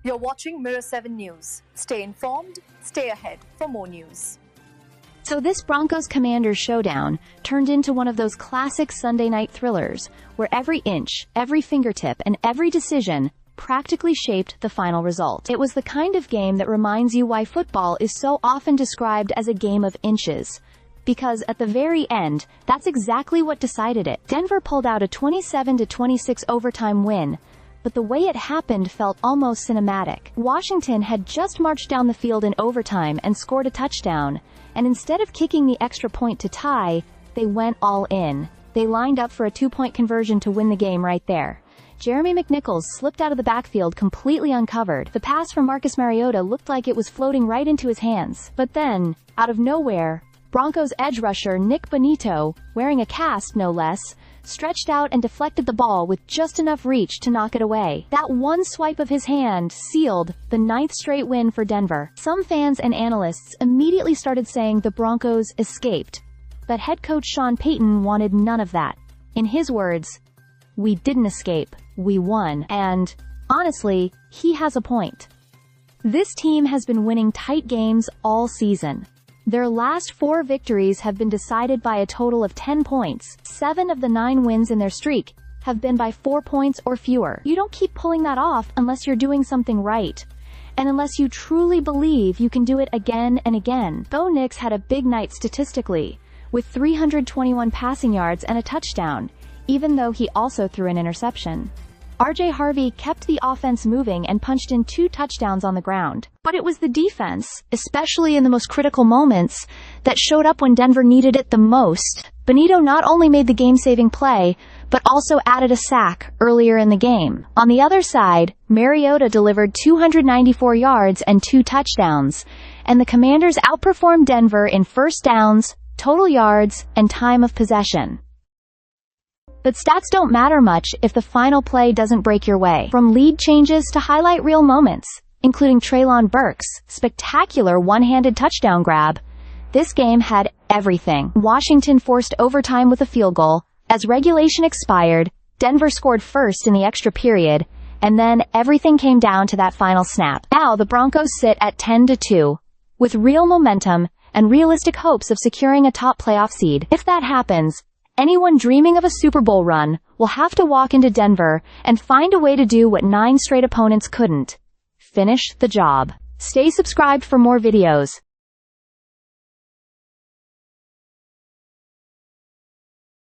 You're watching Mirror 7 News. Stay informed, stay ahead for more news. So this Broncos Commanders showdown turned into one of those classic Sunday night thrillers, where every inch, every fingertip, and every decision practically shaped the final result. It was the kind of game that reminds you why football is so often described as a game of inches. Because at the very end, that's exactly what decided it. Denver pulled out a 27-26 overtime win, but the way it happened felt almost cinematic. Washington had just marched down the field in overtime and scored a touchdown, and instead of kicking the extra point to tie, they went all in. They lined up for a 2-point conversion to win the game right there. Jeremy McNichols slipped out of the backfield completely uncovered. The pass from Marcus Mariota looked like it was floating right into his hands. But then, out of nowhere, Broncos edge rusher Nick Bonito, wearing a cast no less, stretched out and deflected the ball with just enough reach to knock it away. That one swipe of his hand sealed the 9th straight win for Denver. Some fans and analysts immediately started saying the Broncos escaped, but head coach Sean Payton wanted none of that. In his words, "We didn't escape, we won," and, honestly, he has a point. This team has been winning tight games all season. Their last 4 victories have been decided by a total of 10 points. 7 of the 9 wins in their streak have been by 4 points or fewer. You don't keep pulling that off unless you're doing something right, and unless you truly believe you can do it again and again. Bo Nix had a big night statistically, with 321 passing yards and a touchdown, even though he also threw an interception. RJ Harvey kept the offense moving and punched in 2 touchdowns on the ground. But it was the defense, especially in the most critical moments, that showed up when Denver needed it the most. Bonito not only made the game-saving play, but also added a sack earlier in the game. On the other side, Mariota delivered 294 yards and 2 touchdowns, and the Commanders outperformed Denver in first downs, total yards, and time of possession. But stats don't matter much if the final play doesn't break your way. From lead changes to highlight reel moments, including Treylon Burks' spectacular one-handed touchdown grab, this game had everything. Washington forced overtime with a field goal. As regulation expired, Denver scored first in the extra period, and then everything came down to that final snap. Now the Broncos sit at 10-2, with real momentum and realistic hopes of securing a top playoff seed. If that happens, anyone dreaming of a Super Bowl run will have to walk into Denver and find a way to do what 9 straight opponents couldn't: finish the job. Stay subscribed for more videos.